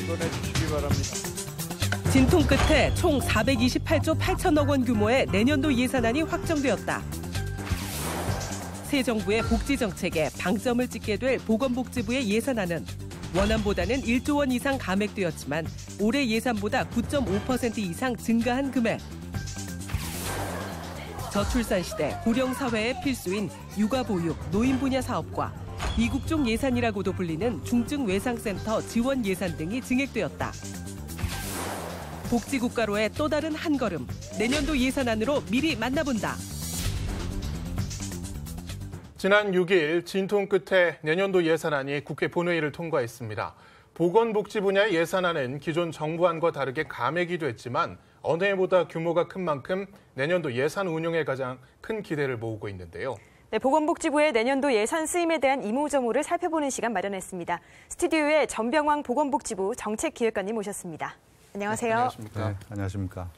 지원해 주시기 바랍니다. 진통 끝에 총 428조 8천억 원 규모의 내년도 예산안이 확정되었다. 새 정부의 복지 정책에 방점을 찍게 될 보건복지부의 예산안은 원안보다는 1조 원 이상 감액되었지만 올해 예산보다 9.5% 이상 증가한 금액. 저출산 시대 고령 사회의 필수인 육아보육, 노인 분야 사업과 이국종 예산이라고도 불리는 중증외상센터 지원 예산 등이 증액되었다. 복지국가로의 또 다른 한 걸음, 내년도 예산안으로 미리 만나본다. 지난 6일 진통 끝에 내년도 예산안이 국회 본회의를 통과했습니다. 보건복지 분야의 예산안은 기존 정부안과 다르게 감액이 됐지만 어느 해보다 규모가 큰 만큼 내년도 예산 운용에 가장 큰 기대를 모으고 있는데요. 네, 보건복지부의 내년도 예산 쓰임에 대한 이모저모를 살펴보는 시간 마련했습니다. 스튜디오에 전병왕 보건복지부 정책기획관님 모셨습니다. 안녕하세요. 네, 안녕하십니까. 네, 안녕하십니까.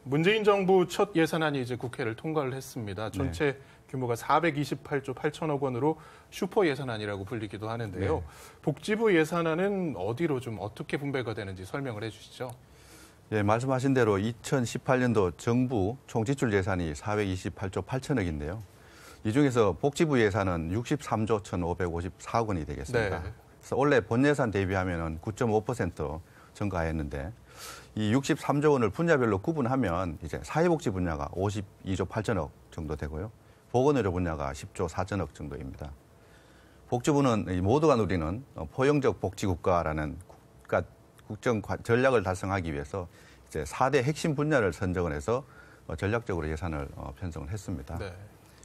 문재인 정부 첫 예산안이 이제 국회를 통과를 했습니다. 전체 네. 규모가 428조 8천억 원으로 슈퍼 예산안이라고 불리기도 하는데요. 네. 복지부 예산안은 어디로 좀 어떻게 분배가 되는지 설명을 해주시죠. 예, 말씀하신 대로 2018년도 정부 총 지출 예산이 428조 8천억인데요. 이 중에서 복지부 예산은 63조 1,554억 원이 되겠습니다. 네. 그래서 원래 본 예산 대비하면 9.5% 증가했는데 이 63조 원을 분야별로 구분하면 이제 사회복지 분야가 52조 8천억 정도 되고요. 보건의료 분야가 10조 4천억 정도입니다. 복지부는 모두가 누리는 포용적 복지국가라는 국정 전략을 달성하기 위해서 이제 4대 핵심 분야를 선정을 해서 전략적으로 예산을 편성을 했습니다. 네.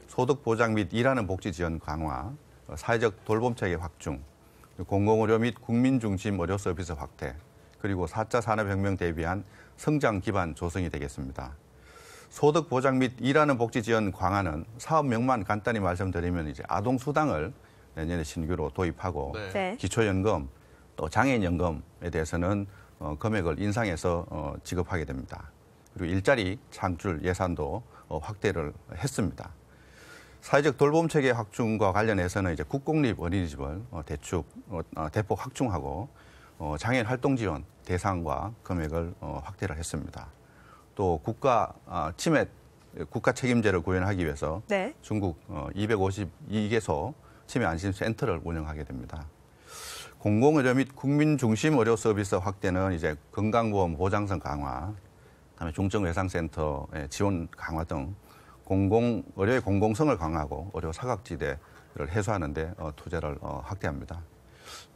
소득 보장 및 일하는 복지 지원 강화, 사회적 돌봄 체계 확충, 공공의료 및 국민 중심 의료 서비스 확대, 그리고 4차 산업혁명 대비한 성장 기반 조성이 되겠습니다. 소득 보장 및 일하는 복지 지원 강화는 사업명만 간단히 말씀드리면 이제 아동 수당을 내년에 신규로 도입하고 네. 기초연금 또 장애인연금에 대해서는 금액을 인상해서 지급하게 됩니다. 그리고 일자리 창출 예산도 확대를 했습니다. 사회적 돌봄 체계 확충과 관련해서는 이제 국공립 어린이집을 대폭 확충하고 장애인 활동 지원 대상과 금액을 확대를 했습니다. 또 국가 책임제를 구현하기 위해서 네. 중국 252개소 치매 안심 센터를 운영하게 됩니다. 공공의료 및 국민 중심 의료 서비스 확대는 이제 건강보험 보장성 강화, 그다음에 중증외상센터의 지원 강화 등 의료의 공공성을 강화하고 의료 사각지대를 해소하는 데 투자를 확대합니다.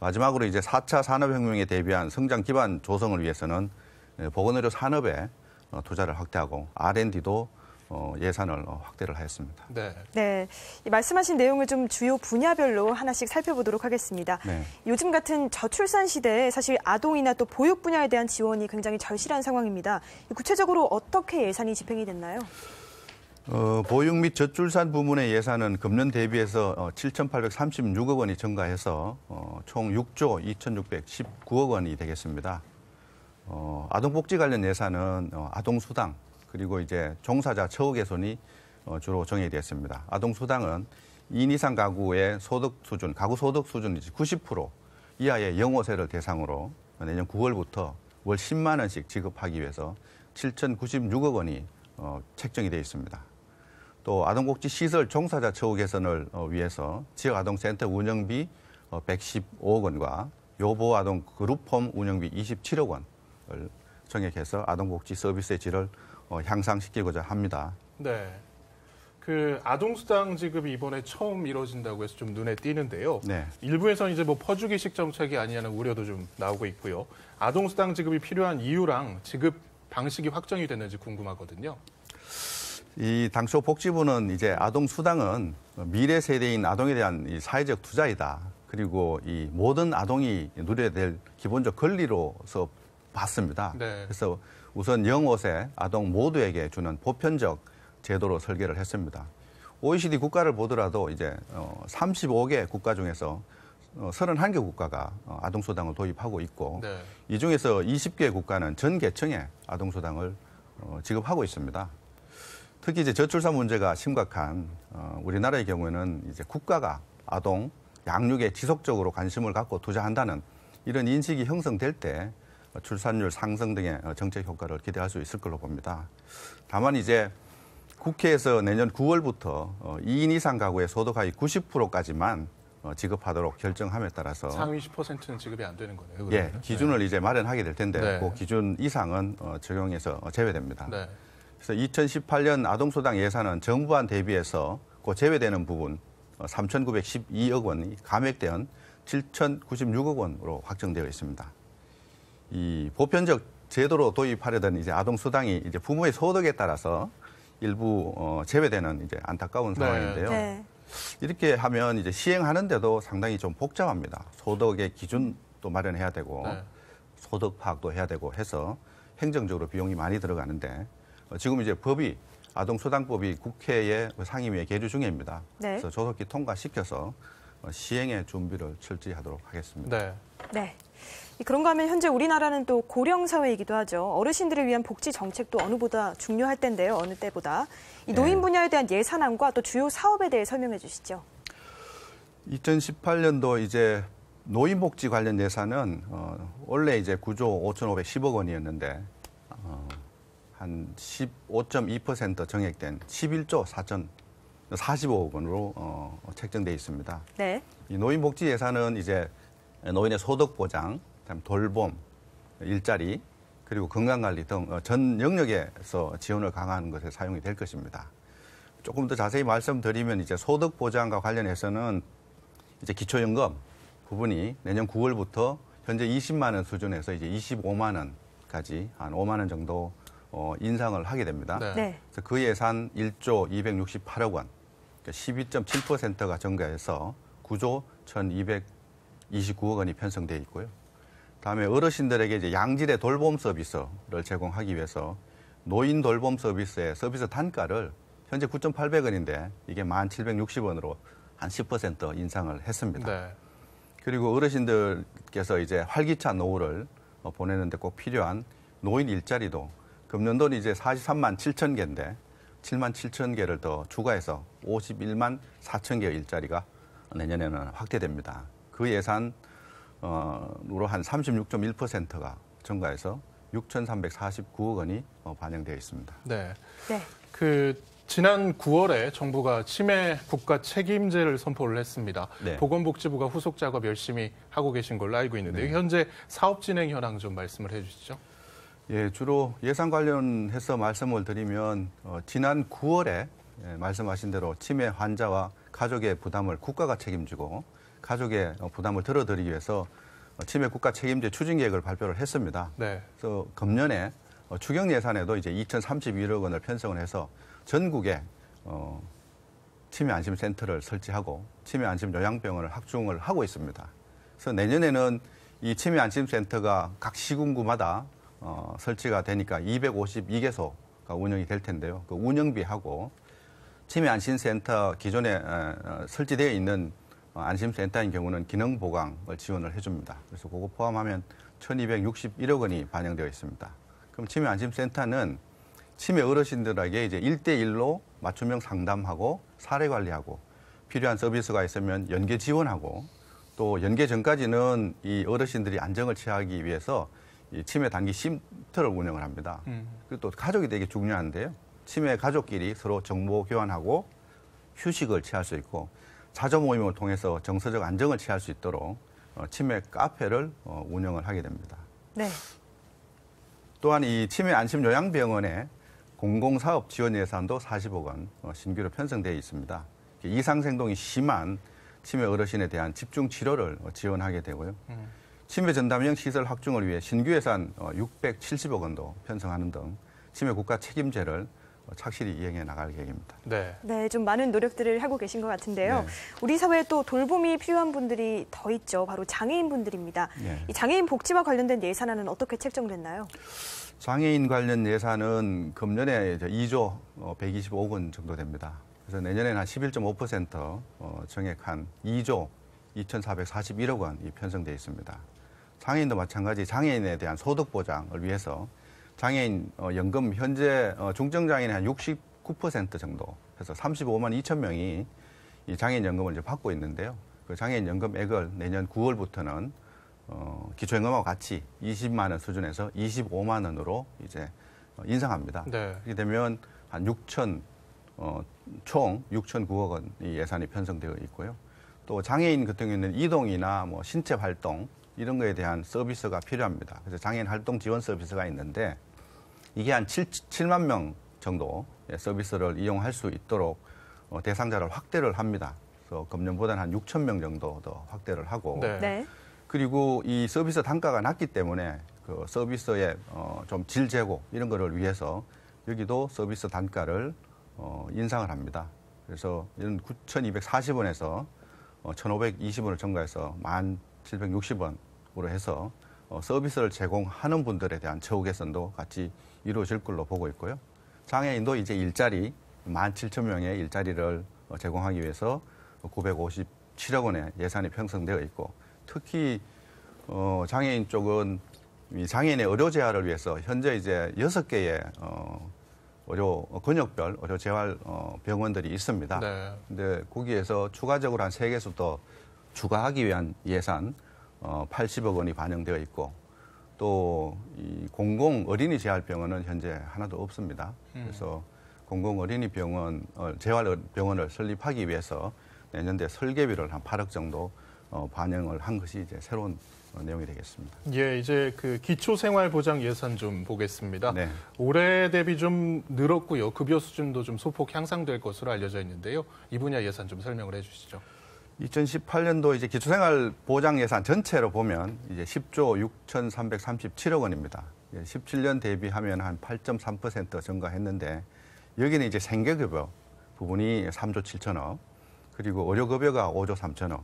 마지막으로 이제 4차 산업혁명에 대비한 성장 기반 조성을 위해서는 보건의료 산업에 투자를 확대하고 R&D도 예산을 확대를 하였습니다. 네. 네, 말씀하신 내용을 좀 주요 분야별로 하나씩 살펴보도록 하겠습니다. 네. 요즘 같은 저출산 시대에 사실 아동이나 또 보육 분야에 대한 지원이 굉장히 절실한 상황입니다. 구체적으로 어떻게 예산이 집행이 됐나요? 보육 및 저출산 부문의 예산은 금년 대비해서 7,836억 원이 증가해서 총 6조 2,619억 원이 되겠습니다. 아동복지 관련 예산은 아동수당 그리고 이제 종사자 처우 개선이 주로 정해졌습니다. 아동수당은 2인 이상 가구의 가구 소득 수준 90% 이하의 영호세를 대상으로 내년 9월부터 월 10만 원씩 지급하기 위해서 7,096억 원이 책정이 되어 있습니다. 또 아동복지 시설 종사자 처우 개선을 위해서 지역아동센터 운영비 115억 원과 요보아동 그룹홈 운영비 27억 원을 정액해서 아동복지 서비스의 질을 향상시키고자 합니다. 네. 아동수당 지급이 이번에 처음 이루어진다고 해서 좀 눈에 띄는데요. 네. 일부에서는 이제 퍼주기식 정책이 아니냐는 우려도 좀 나오고 있고요. 아동수당 지급이 필요한 이유랑 지급 방식이 확정이 됐는지 궁금하거든요. 이 당초 복지부는 이제 아동수당은 미래 세대인 아동에 대한 이 사회적 투자이다. 그리고 이 모든 아동이 누려야 될 기본적 권리로서 봤습니다. 네. 그래서 우선 0~5세 아동 모두에게 주는 보편적 제도로 설계를 했습니다. OECD 국가를 보더라도 이제 35개 국가 중에서 31개 국가가 아동수당을 도입하고 있고 네. 이 중에서 20개 국가는 전 계층에 아동수당을 지급하고 있습니다. 특히 이제 저출산 문제가 심각한 우리나라의 경우에는 이제 국가가 아동 양육에 지속적으로 관심을 갖고 투자한다는 이런 인식이 형성될 때 출산율 상승 등의 정책 효과를 기대할 수 있을 걸로 봅니다. 다만 이제 국회에서 내년 9월부터 2인 이상 가구의 소득하위 90%까지만 지급하도록 결정함에 따라서 상위 10%는 지급이 안 되는 거네요. 예, 그러면. 기준을 이제 마련하게 될 텐데 네. 그 기준 이상은 적용해서 제외됩니다. 네. 그래서 2018년 아동수당 예산은 정부안 대비해서 그 제외되는 부분 3,912억 원이 감액된 7,096억 원으로 확정되어 있습니다. 이 보편적 제도로 도입하려던 이제 아동수당이 이제 부모의 소득에 따라서 일부 제외되는 이제 안타까운 상황인데요. 네. 이렇게 하면 이제 시행하는데도 상당히 좀 복잡합니다. 소득의 기준도 마련해야 되고 네. 소득 파악도 해야 되고 해서 행정적으로 비용이 많이 들어가는데 지금 이제 법이 아동수당법이 국회의 상임위의 계류 중입니다. 네. 그래서 조속히 통과시켜서 시행의 준비를 철저히 하도록 하겠습니다. 네. 네. 그런가 하면 현재 우리나라는 또 고령 사회이기도 하죠. 어르신들을 위한 복지 정책도 어느보다 중요할 텐데요. 어느 때보다. 이 노인 분야에 대한 예산안과 또 주요 사업에 대해 설명해 주시죠. 2018년도 이제 노인복지 관련 예산은 원래 이제 9조 5,510억 원이었는데 한 15.2% 정액된 11조 4,045억 원으로 책정돼 있습니다. 네. 이 노인복지 예산은 이제 노인의 소득 보장, 그다음 돌봄, 일자리, 그리고 건강관리 등 전 영역에서 지원을 강화하는 것에 사용이 될 것입니다. 조금 더 자세히 말씀드리면 이제 소득 보장과 관련해서는 이제 기초연금 부분이 내년 9월부터 현재 20만 원 수준에서 이제 25만 원까지 한 5만 원 정도 인상을 하게 됩니다. 네. 네. 그래서 그 예산 1조 268억 원, 그러니까 12.7%가 증가해서 9조 1,229억 원이 편성되어 있고요. 다음에 어르신들에게 이제 양질의 돌봄 서비스를 제공하기 위해서 노인 돌봄 서비스의 서비스 단가를 현재 9,800원인데 이게 1,760원으로 한 10% 인상을 했습니다. 네. 그리고 어르신들께서 이제 활기찬 노후를 보내는데 꼭 필요한 노인 일자리도 금년도는 이제 43만 7천 개인데 7만 7천 개를 더 추가해서 51만 4천 개의 일자리가 내년에는 확대됩니다. 그 예산으로 한 36.1%가 증가해서 6,349억 원이 반영되어 있습니다. 네. 네. 지난 9월에 정부가 치매 국가 책임제를 선포를 했습니다. 네. 보건복지부가 후속 작업 열심히 하고 계신 걸로 알고 있는데요. 현재 사업 진행 현황 좀 말씀을 해주시죠. 예, 주로 예산 관련해서 말씀을 드리면 지난 9월에 말씀하신 대로 치매 환자와 가족의 부담을 국가가 책임지고 가족의 부담을 덜어드리기 위해서 치매 국가 책임제 추진 계획을 발표를 했습니다. 네. 그래서 금년에 추경 예산에도 이제 2,031억 원을 편성을 해서 전국에 치매 안심센터를 설치하고 치매 안심 요양병원을 확충을 하고 있습니다. 그래서 내년에는 이 치매 안심센터가 각 시군구마다 설치가 되니까 252개소가 운영이 될 텐데요. 그 운영비하고 치매 안심센터 기존에 설치되어 있는 안심센터인 경우는 기능 보강을 지원을 해줍니다. 그래서 그거 포함하면 1,261억 원이 반영되어 있습니다. 그럼 치매 안심센터는 치매 어르신들에게 이제 1대1로 맞춤형 상담하고 사례 관리하고 필요한 서비스가 있으면 연계 지원하고 또 연계 전까지는 이 어르신들이 안정을 취하기 위해서 이 치매 단기 쉼터를 운영을 합니다. 그리고 또 가족이 되게 중요한데요. 치매 가족끼리 서로 정보 교환하고 휴식을 취할 수 있고 자조 모임을 통해서 정서적 안정을 취할 수 있도록 치매 카페를 운영을 하게 됩니다. 네. 또한 이 치매 안심 요양병원에 공공사업 지원 예산도 40억 원 신규로 편성되어 있습니다. 이상생동이 심한 치매 어르신에 대한 집중 치료를 지원하게 되고요. 치매 전담형 시설 확충을 위해 신규 예산 670억 원도 편성하는 등 치매 국가 책임제를 착실히 이행해 나갈 계획입니다. 네. 네, 좀 많은 노력들을 하고 계신 것 같은데요. 네. 우리 사회에 또 돌봄이 필요한 분들이 더 있죠. 바로 장애인 분들입니다. 네. 이 장애인 복지와 관련된 예산안은 어떻게 책정됐나요? 장애인 관련 예산은 금년에 2조 125억 원 정도 됩니다. 그래서 내년에는 한 11.5% 정액한 2조 2,441억 원이 편성되어 있습니다. 장애인도 마찬가지 장애인에 대한 소득 보장을 위해서 장애인 연금 현재 중증장애인의 한 69% 정도 해서 35만 2천 명이 이 장애인 연금을 이제 받고 있는데요. 그 장애인 연금액을 내년 9월부터는 기초연금하고 같이 20만 원 수준에서 25만 원으로 이제 인상합니다. 네. 그렇게 되면 한 총 6,009억 원이 예산이 편성되어 있고요. 또 장애인 같은 경우에는 이동이나 뭐 신체 활동 이런 거에 대한 서비스가 필요합니다. 그래서 장애인 활동 지원 서비스가 있는데 이게 한 7만 명 정도 서비스를 이용할 수 있도록 대상자를 확대를 합니다. 그래서 금년보다는 한 6천 명 정도 더 확대를 하고 네. 네. 그리고 이 서비스 단가가 낮기 때문에 그 서비스의 좀 질 제고 이런 거를 위해서 여기도 서비스 단가를 인상을 합니다. 그래서 이런 9,240원에서 1,520원을 증가해서 1,760원으로 해서 서비스를 제공하는 분들에 대한 처우 개선도 같이 이루어질 걸로 보고 있고요. 장애인도 이제 일자리 17,000명의 일자리를 제공하기 위해서 957억 원의 예산이 편성되어 있고 특히 장애인 쪽은 이 장애인의 의료 재활을 위해서 현재 이제 6개의 근육별 의료 재활 병원들이 있습니다. 네. 근데 거기에서 추가적으로 한 3개소 더 추가하기 위한 예산 80억 원이 반영되어 있고 또 이 공공 어린이 재활병원은 현재 하나도 없습니다. 그래서 공공 어린이 병원 재활 병원을 설립하기 위해서 내년도에 설계비를 한 8억 정도 반영을 한 것이 이제 새로운 내용이 되겠습니다. 예, 이제 그 기초생활보장 예산 좀 보겠습니다. 네. 올해 대비 좀 늘었고요. 급여 수준도 좀 소폭 향상될 것으로 알려져 있는데요. 이 분야 예산 좀 설명을 해주시죠. 2018년도 이제 기초생활 보장 예산 전체로 보면 이제 10조 6,337억 원입니다. 17년 대비하면 한 8.3% 증가했는데 여기는 이제 생계급여 부분이 3조 7천억, 그리고 의료급여가 5조 3천억,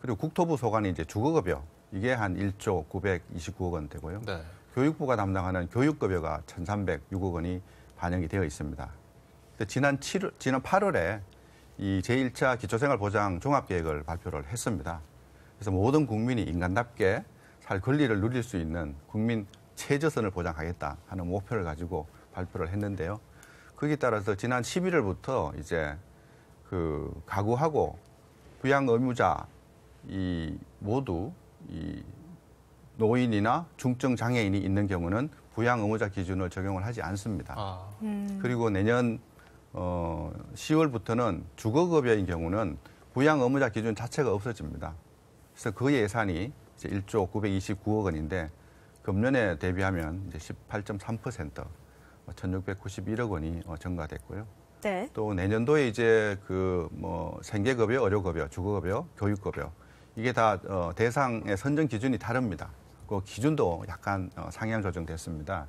그리고 국토부 소관이 이제 주거급여 이게 한 1조 929억 원 되고요. 네. 교육부가 담당하는 교육급여가 1,306억 원이 반영이 되어 있습니다. 지난 8월에 이 제1차 기초생활보장 종합계획을 발표를 했습니다. 그래서 모든 국민이 인간답게 살 권리를 누릴 수 있는 국민 최저선을 보장하겠다 하는 목표를 가지고 발표를 했는데요. 거기에 따라서 지난 11월부터 이제 그 가구하고 부양 의무자 이 모두 이 노인이나 중증 장애인이 있는 경우는 부양 의무자 기준을 적용을 하지 않습니다. 그리고 내년 10월부터는 주거급여인 경우는 부양 의무자 기준 자체가 없어집니다. 그래서 그 예산이 이제 1조 929억 원인데 금년에 대비하면 이제 18.3% 1,691억 원이 증가됐고요. 네. 또 내년도에 이제 그 뭐 생계급여, 의료급여, 주거급여, 교육급여 이게 다 대상의 선정 기준이 다릅니다. 그 기준도 약간 상향 조정됐습니다.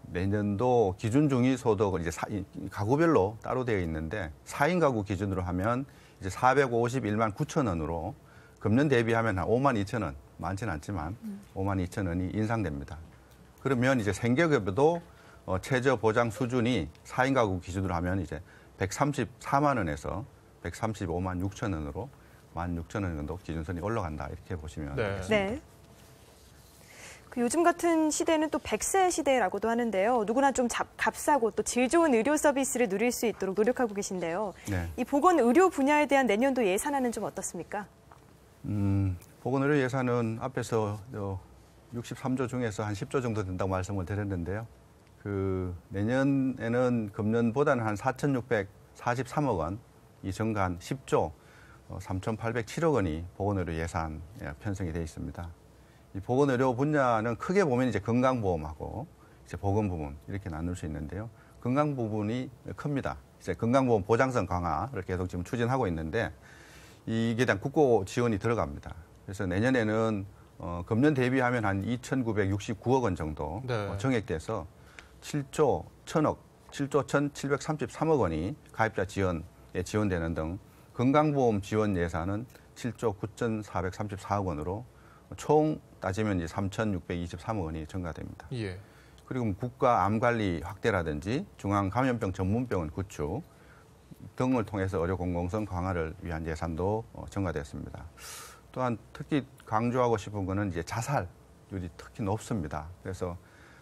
내년도 기준 중위소득은 이제 가구별로 따로 되어 있는데 4인 가구 기준으로 하면 이제 451만 9천 원으로 금년 대비하면 한 5만 2천 원, 많지는 않지만 5만 2천 원이 인상됩니다. 그러면 이제 생계급여도 최저 보장 수준이 4인 가구 기준으로 하면 이제 134만 원에서 135만 6천 원으로 16,000원 정도 기준선이 올라간다 이렇게 보시면 되겠습니다. 네. 그 요즘 같은 시대는 또 100세 시대라고도 하는데요. 누구나 좀 값싸고 또 질 좋은 의료 서비스를 누릴 수 있도록 노력하고 계신데요. 네. 이 보건 의료 분야에 대한 내년도 예산안은 좀 어떻습니까? 보건 의료 예산은 앞에서 63조 중에서 한 10조 정도 된다고 말씀을 드렸는데요. 그 내년에는 금년보다는 한 4,643억 원이 증가한 10조 3,807억 원이 보건의료 예산에 편성이 되어 있습니다. 이 보건의료 분야는 크게 보면 이제 건강보험하고 이제 보건 부분 이렇게 나눌 수 있는데요. 건강 부분이 큽니다. 이제 건강보험 보장성 강화를 계속 지금 추진하고 있는데 이게 대한 국고 지원이 들어갑니다. 그래서 내년에는 금년 대비하면 한 2,969억 원 정도 네. 정액돼서 7조 1,733억 원이 가입자 지원에 지원되는 등 건강보험 지원 예산은 7조 9,434억 원으로 총 따지면 이제 3,623억 원이 증가됩니다. 예. 그리고 국가 암관리 확대라든지 중앙감염병 전문병원 구축 등을 통해서 의료 공공성 강화를 위한 예산도 증가됐습니다. 또한 특히 강조하고 싶은 것은 이제 자살률이 특히 높습니다. 그래서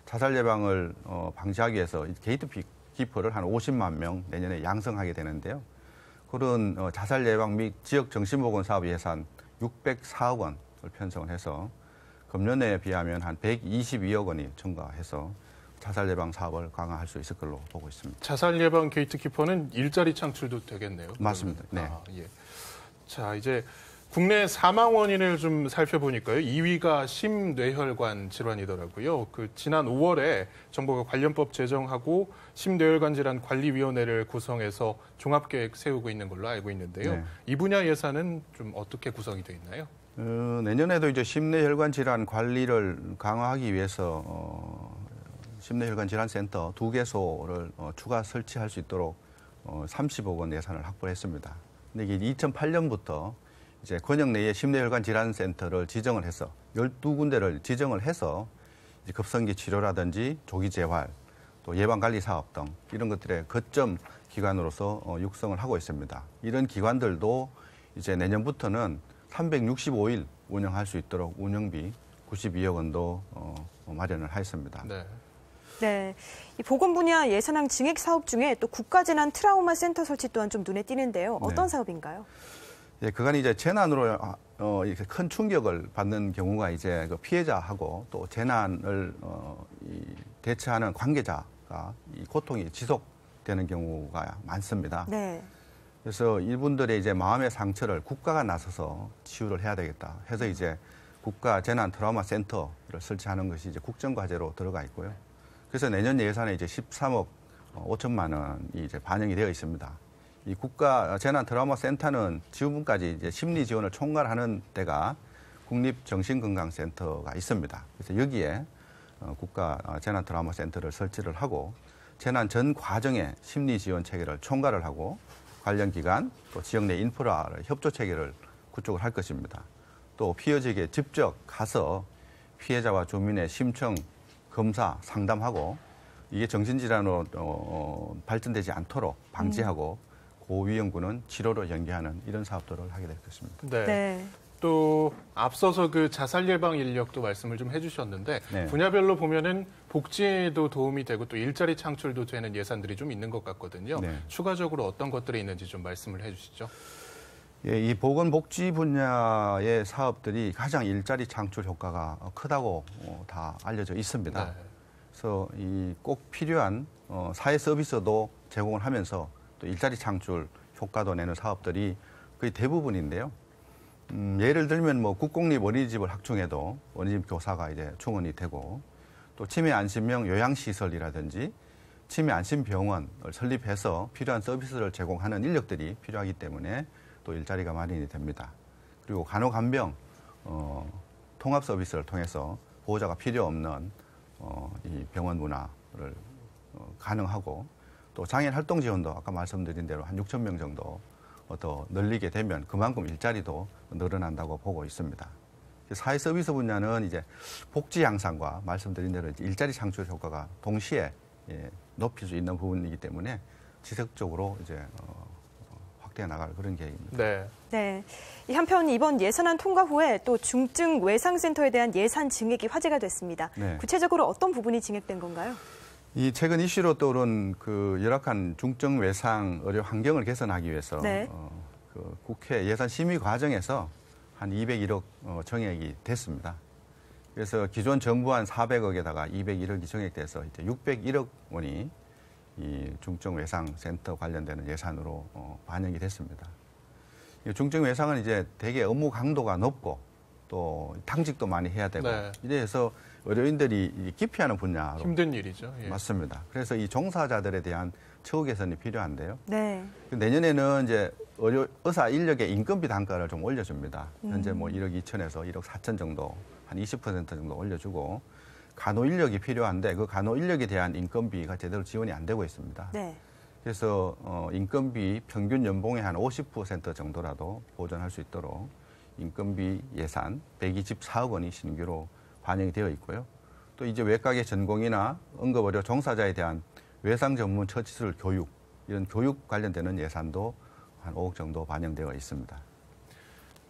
자살 예방을 방지하기 위해서 게이트 키퍼를 한 50만 명 내년에 양성하게 되는데요. 그런 자살 예방 및 지역 정신보건 사업 예산 604억 원 편성을 해서 금년에 비하면 한 122억 원이 증가해서 자살 예방 사업을 강화할 수 있을 걸로 보고 있습니다. 자살 예방 게이트키퍼는 일자리 창출도 되겠네요. 맞습니다. 네. 예. 자, 이제 국내 사망 원인을 좀 살펴보니까요. 2위가 심뇌혈관 질환이더라고요. 그 지난 5월에 정부가 관련법 제정하고 심뇌혈관 질환 관리위원회를 구성해서 종합계획 세우고 있는 걸로 알고 있는데요. 네. 이 분야 예산은 좀 어떻게 구성이 되어 있나요? 내년에도 이제 심뇌혈관 질환 관리를 강화하기 위해서 심뇌혈관 질환센터 2개소를 추가 설치할 수 있도록 30억 원 예산을 확보했습니다. 근데 이게 2008년부터 이제 권역 내에 심뇌혈관 질환센터를 지정을 해서 12군데를 지정을 해서 이제 급성기 치료라든지 조기 재활, 또 예방관리 사업 등 이런 것들의 거점 기관으로서 육성을 하고 있습니다. 이런 기관들도 이제 내년부터는 365일 운영할 수 있도록 운영비 92억 원도 마련을 하였습니다. 네. 네, 이 보건 분야 예산안 증액 사업 중에 또 국가재난 트라우마 센터 설치 또한 좀 눈에 띄는데요. 어떤 네. 사업인가요? 예, 그간이 이제 재난으로 이렇게 큰 충격을 받는 경우가 이제 그 피해자하고 또 재난을 대처하는 관계자가 이 고통이 지속되는 경우가 많습니다. 네. 그래서 이분들의 이제 마음의 상처를 국가가 나서서 치유를 해야 되겠다 해서 이제 국가 재난 트라우마 센터를 설치하는 것이 이제 국정과제로 들어가 있고요. 그래서 내년 예산에 이제 13억 5천만 원이 이제 반영이 되어 있습니다. 이 국가 재난 트라우마 센터는 지금까지 이제 심리 지원을 총괄하는 데가 국립정신건강센터가 있습니다. 그래서 여기에 국가 재난 트라우마 센터를 설치를 하고 재난 전 과정의 심리 지원 체계를 총괄을 하고 관련 기관 또 지역 내 인프라를 협조 체계를 구축을 할 것입니다. 또 피해 지역에 직접 가서 피해자와 주민의 심청 검사 상담하고 이게 정신질환으로 발전되지 않도록 방지하고 고위험군은 치료로 연계하는 이런 사업들을 하게 될 것입니다. 네. 네. 또 앞서서 그 자살 예방 인력도 말씀을 좀 해주셨는데 네. 분야별로 보면은 복지에도 도움이 되고 또 일자리 창출도 되는 예산들이 좀 있는 것 같거든요. 네. 추가적으로 어떤 것들이 있는지 좀 말씀을 해주시죠. 예, 이 보건복지 분야의 사업들이 가장 일자리 창출 효과가 크다고 다 알려져 있습니다. 네. 그래서 이 꼭 필요한 사회 서비스도 제공을 하면서 또 일자리 창출 효과도 내는 사업들이 거의 대부분인데요. 예를 들면 뭐 국공립 어린이집을 확충해도 어린이집 교사가 이제 충원이 되고 또 치매 안심형 요양시설이라든지 치매 안심병원을 설립해서 필요한 서비스를 제공하는 인력들이 필요하기 때문에 또 일자리가 마련이 됩니다. 그리고 간호간병 통합 서비스를 통해서 보호자가 필요 없는 이 병원 문화를 가능하고 또 장애인 활동 지원도 아까 말씀드린 대로 한 6천 명 정도 더 늘리게 되면 그만큼 일자리도 늘어난다고 보고 있습니다. 사회 서비스 분야는 이제 복지 향상과 말씀드린 대로 일자리 창출 효과가 동시에 높일 수 있는 부분이기 때문에 지속적으로 이제 확대해 나갈 그런 계획입니다. 네. 네. 한편 이번 예산안 통과 후에 또 중증 외상센터에 대한 예산 증액이 화제가 됐습니다. 네. 구체적으로 어떤 부분이 증액된 건가요? 이 최근 이슈로 떠오른 그 열악한 중증 외상 의료 환경을 개선하기 위해서 네. 그 국회 예산 심의 과정에서 한 201억 정액이 됐습니다. 그래서 기존 정부안 400억에다가 201억이 정액돼서 이제 601억 원이 이 중증 외상 센터 관련되는 예산으로 반영이 됐습니다. 이 중증 외상은 이제 되게 업무 강도가 높고 또 당직도 많이 해야 되고 네. 이래서 의료인들이 기피하는 분야로 힘든 일이죠. 예. 맞습니다. 그래서 이 종사자들에 대한 처우 개선이 필요한데요. 네. 내년에는 이제 의사 인력의 인건비 단가를 좀 올려줍니다. 현재 뭐 1억 2천에서 1억 4천 정도, 한 20% 정도 올려주고 간호 인력이 필요한데 그 간호 인력에 대한 인건비가 제대로 지원이 안 되고 있습니다. 네. 그래서 인건비 평균 연봉의 한 50% 정도라도 보전할 수 있도록 인건비 예산 124억 원이 신규로 반영이 되어 있고요. 또 이제 외과계 전공이나 응급의료 종사자에 대한 외상 전문 처치술 교육, 이런 교육 관련되는 예산도 한 5억 정도 반영되어 있습니다.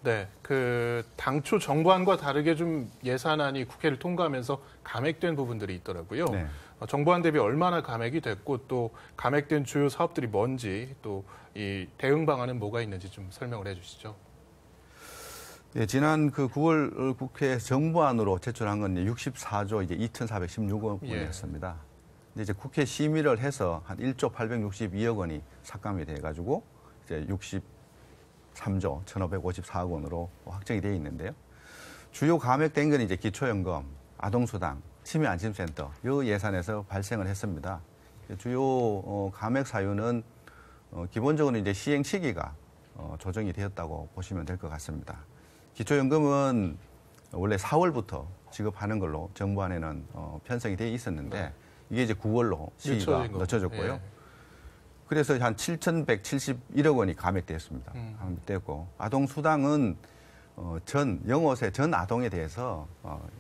네, 그 당초 정부안과 다르게 좀 예산안이 국회를 통과하면서 감액된 부분들이 있더라고요. 네. 정부안 대비 얼마나 감액이 됐고 또 감액된 주요 사업들이 뭔지 또 이 대응 방안은 뭐가 있는지 좀 설명을 해주시죠. 예, 지난 그 9월 국회 정부안으로 제출한 건 64조 이제 2,416억 원이었습니다. 근데 이제 국회 심의를 해서 한 1조 862억 원이 삭감이 돼가지고 이제 63조 1,554억 원으로 확정이 되어 있는데요. 주요 감액된 건 이제 기초연금, 아동수당, 치매안심센터 이 예산에서 발생을 했습니다. 주요 감액 사유는 기본적으로 이제 시행 시기가 조정이 되었다고 보시면 될 것 같습니다. 기초연금은 원래 4월부터 지급하는 걸로 정부안에는 편성이 되어 있었는데 이게 이제 9월로 시기가 늦춰졌고요. 예. 그래서 한 7,171억 원이 감액되었습니다. 감액되었고 아동수당은 전 영어세 전 아동에 대해서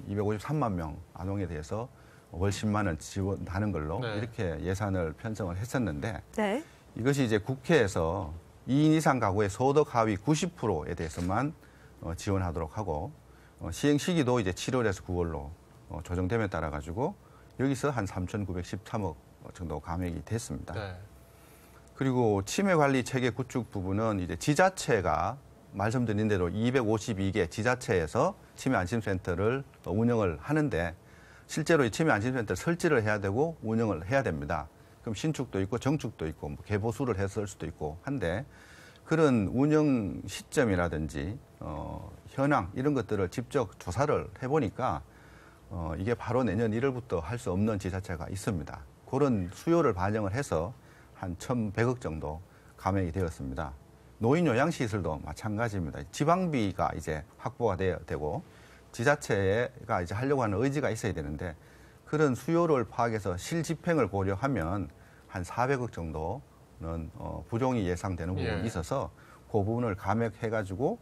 253만 명 아동에 대해서 월 10만 원 지원하는 걸로 네. 이렇게 예산을 편성을 했었는데 네. 이것이 이제 국회에서 2인 이상 가구의 소득 하위 90%에 대해서만 지원하도록 하고 시행 시기도 이제 7월에서 9월로 조정됨에 따라 가지고 여기서 한 3,913억 정도 감액이 됐습니다. 네. 그리고 치매 관리 체계 구축 부분은 이제 지자체가 말씀드린 대로 252개 지자체에서 치매 안심센터를 운영을 하는데 실제로 이 치매 안심센터 설치를 해야 되고 운영을 해야 됩니다. 그럼 신축도 있고 정축도 있고 뭐 개보수를 했을 수도 있고 한데 그런 운영 시점이라든지 현황 이런 것들을 직접 조사를 해보니까 이게 바로 내년 1월부터 할 수 없는 지자체가 있습니다. 그런 수요를 반영을 해서 한 1,100억 정도 감액이 되었습니다. 노인 요양시설도 마찬가지입니다. 지방비가 이제 확보가 돼야 되고 지자체가 이제 하려고 하는 의지가 있어야 되는데 그런 수요를 파악해서 실집행을 고려하면 한 400억 정도는 부족이 예상되는 부분이 있어서 그 부분을 감액해가지고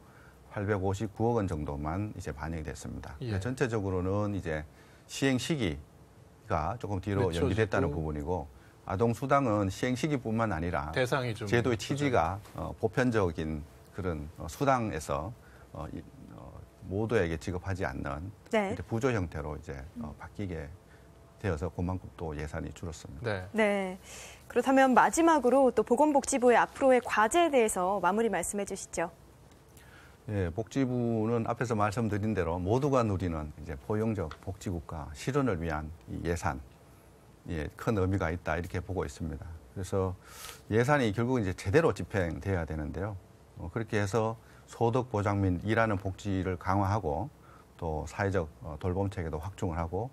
859억 원 정도만 이제 반영이 됐습니다. 예. 전체적으로는 이제 시행 시기가 조금 뒤로 연기됐다는 부분이고 아동수당은 시행 시기뿐만 아니라 대상이 좀 제도의 취지가 보편적인 그런 수당에서 모두에게 지급하지 않는 네. 부조 형태로 이제 바뀌게 되어서 그만큼 또 예산이 줄었습니다. 네. 네. 그렇다면 마지막으로 또 보건복지부의 앞으로의 과제에 대해서 마무리 말씀해 주시죠. 예, 복지부는 앞에서 말씀드린 대로 모두가 누리는 이제 포용적 복지국가 실현을 위한 이 예산, 예, 큰 의미가 있다 이렇게 보고 있습니다. 그래서 예산이 결국 이제 제대로 집행돼야 되는데요. 그렇게 해서 소득 보장 및 일하는 복지를 강화하고 또 사회적 돌봄 체계도 확충을 하고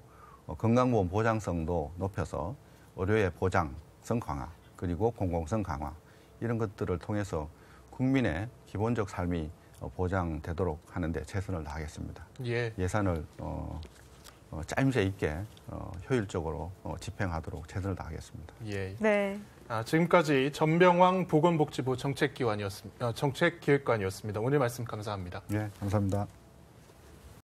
건강보험 보장성도 높여서 의료의 보장성 강화 그리고 공공성 강화 이런 것들을 통해서 국민의 기본적 삶이 보장되도록 하는데 최선을 다하겠습니다. 예. 예산을 짜임새 있게 효율적으로 집행하도록 최선을 다하겠습니다. 예. 네. 지금까지 전병왕 보건복지부 정책기획관이었습니다. 오늘 말씀 감사합니다. 네, 감사합니다.